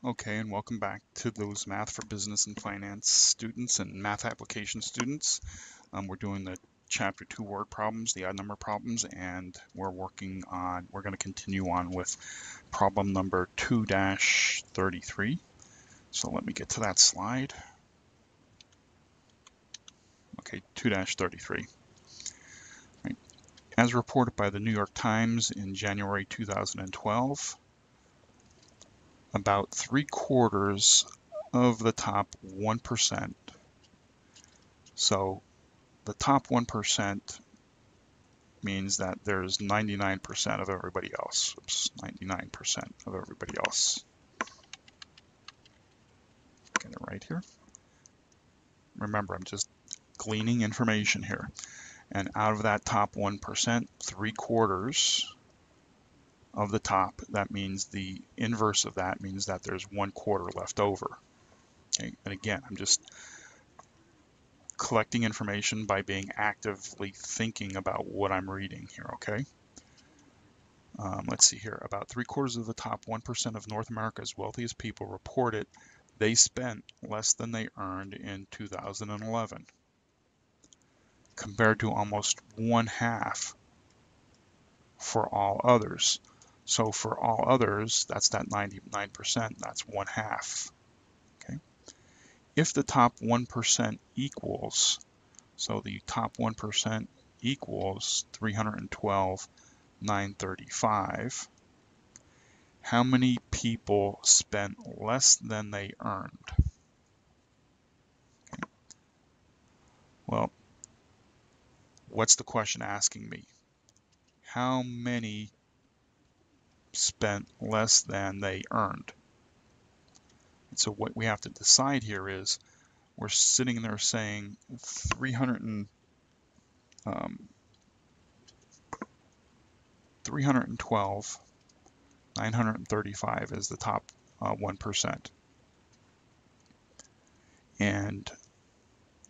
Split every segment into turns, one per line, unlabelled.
Okay, and welcome back to those Math for Business and Finance students and math application students. We're doing the Chapter 2 word problems, the odd number problems, and we're going to continue on with problem number 2-33. So let me get to that slide. Okay, 2-33. Right. As reported by the New York Times in January 2012, about 3/4 of the top 1%. So the top 1% means that there's 99% of everybody else. Oops, 99% of everybody else. Get it right here. Remember, I'm just gleaning information here. And out of that top 1%, 3/4 of the top, that means the inverse of that means that there's 1/4 left over. Okay, and again, I'm just collecting information by being actively thinking about what I'm reading here, okay? Let's see here. About 3/4 of the top 1% of North America's wealthiest people reported they spent less than they earned in 2011, compared to almost 1/2 for all others. So for all others, that's that 99%, that's 1/2. Okay. If the top 1% equals, so the top 1% equals 312,935, how many people spent less than they earned? Okay. Well, what's the question asking me? How many spent less than they earned? And so what we have to decide here is we're sitting there saying 312,935 is the top 1%. And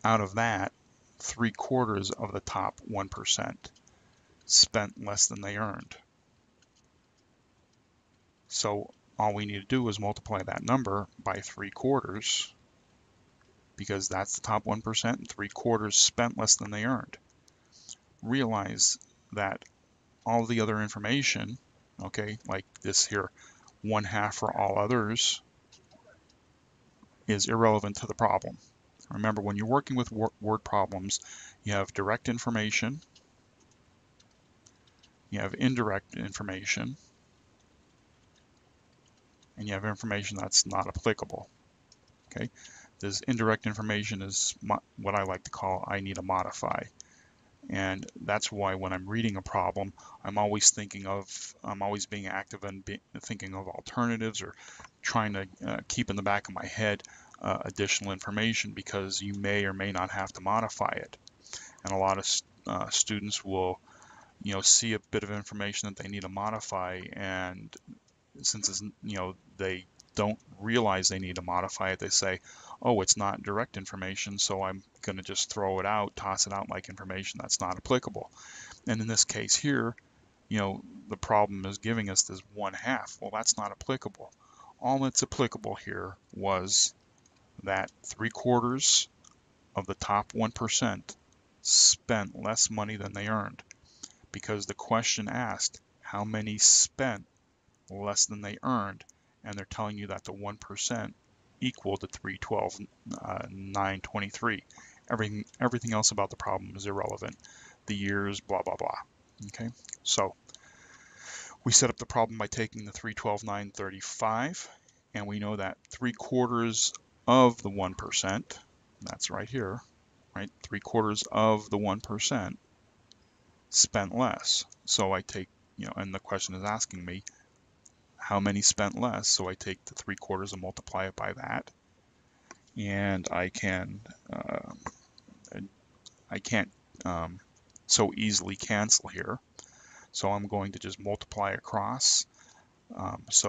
out of that, 3/4 of the top 1% spent less than they earned. So all we need to do is multiply that number by 3/4, because that's the top 1%, and 3/4 spent less than they earned. Realize that all the other information, okay, like this here, 1/2 for all others, is irrelevant to the problem. Remember, when you're working with word problems, you have direct information, you have indirect information, and you have information that's not applicable. Okay, this indirect information is what I like to call I need to modify. And that's why when I'm reading a problem, I'm always being active and thinking of alternatives, or trying to keep in the back of my head additional information, because you may or may not have to modify it. And a lot of students will, see a bit of information that they need to modify, and since it's, they don't realize they need to modify it, they say, oh, it's not direct information, so I'm going to just throw it out, toss it out like information that's not applicable. And in this case here, the problem is giving us this 1/2. Well, that's not applicable. All that's applicable here was that 3/4 of the top 1% spent less money than they earned, because the question asked how many spent less than they earned, and they're telling you that the 1% equal to 312,923. Everything else about the problem is irrelevant. The years, blah, blah, blah. Okay, so we set up the problem by taking the 312,935, and we know that 3/4 of the 1%, that's right here, right? 3/4 of the 1% spent less. So I take, and the question is asking me, how many spent less? So I take the 3/4 and multiply it by that, and I can't so easily cancel here. So I'm going to just multiply across. Let's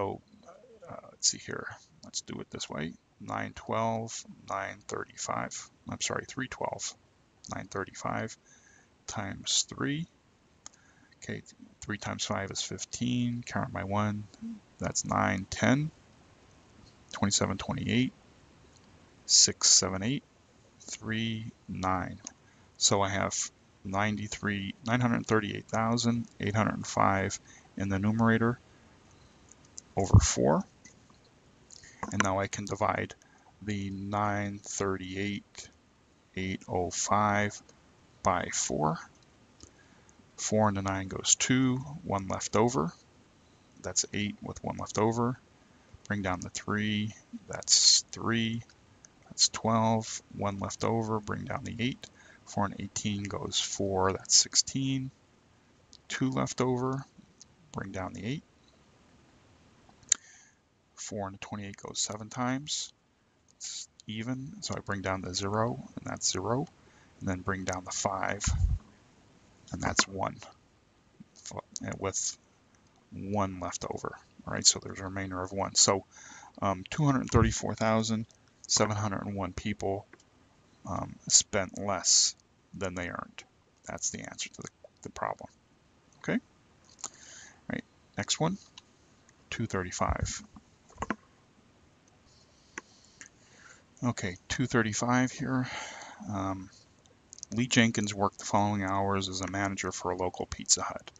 see here. Let's do it this way. 912, 935. I'm sorry, 312, 935 times 3. Okay, 3 times 5 is 15. Count my 1. That's 9, 10. 27, 28, 6, 7, 8, 3, 9. So I have 938,805 in the numerator over 4. And now I can divide the 938,805 by 4. 4 into 9 goes 2, 1 left over. That's 8 with 1 left over. Bring down the 3, that's 3. That's 12, 1 left over. Bring down the 8. 4 and 18 goes 4, that's 16. 2 left over. Bring down the 8. 4 and 28 goes 7 times. It's even, so I bring down the 0, and that's 0. And then bring down the 5, and that's 1, with 1 left over. All right, so there's a remainder of 1. So 234,701 people spent less than they earned. That's the answer to the problem. Okay. All right. Next one, 235. Okay, 235 here. Lee Jenkins worked the following hours as a manager for a local Pizza Hut.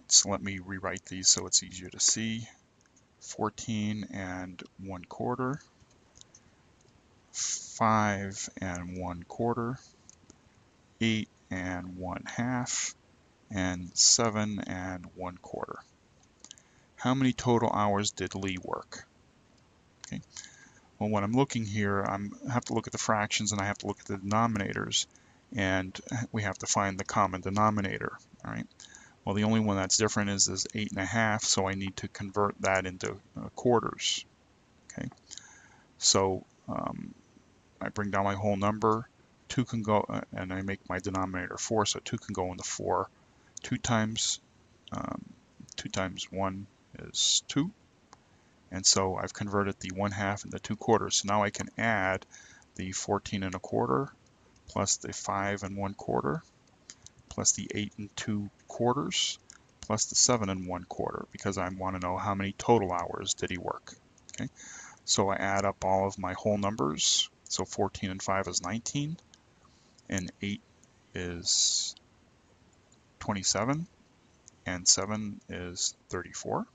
So let me rewrite these so it's easier to see. 14 1/4, 5 1/4, 8 1/2, and 7 1/4. How many total hours did Lee work? Okay. Well, when I'm looking here, I have to look at the fractions and I have to look at the denominators, and we have to find the common denominator. All right. Well, the only one that's different is this 8 1/2, so I need to convert that into quarters. Okay. So I bring down my whole number. 2 can go, and I make my denominator 4, so 2 can go into 4. 2 times 1 is 2. And so I've converted the 1/2 into 2/4. So now I can add the 14 1/4 plus the 5 1/4 plus the 8 2/4 plus the 7 1/4, because I want to know how many total hours did he work. Okay, so I add up all of my whole numbers. So 14 and 5 is 19, and 8 is 27, and 7 is 34.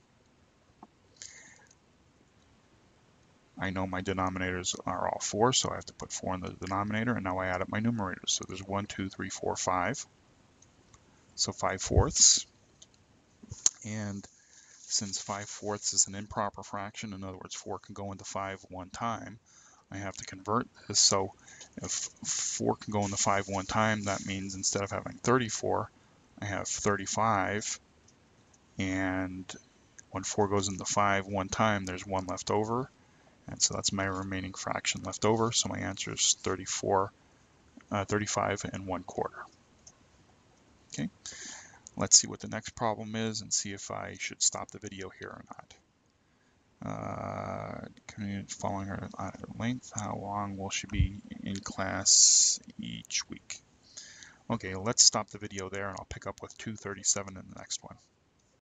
I know my denominators are all 4, so I have to put 4 in the denominator, and now I add up my numerators. So there's 1, 2, 3, 4, 5. So 5/4. And since 5/4 is an improper fraction, in other words, 4 can go into 5 one time, I have to convert this. So if 4 can go into 5 one time, that means instead of having 34, I have 35. And when 4 goes into 5 one time, there's 1 left over. And so that's my remaining fraction left over. So my answer is 35 1/4. Okay, let's see what the next problem is and see if I should stop the video here or not. Following her length, how long will she be in class each week? Okay, let's stop the video there and I'll pick up with 237 in the next one.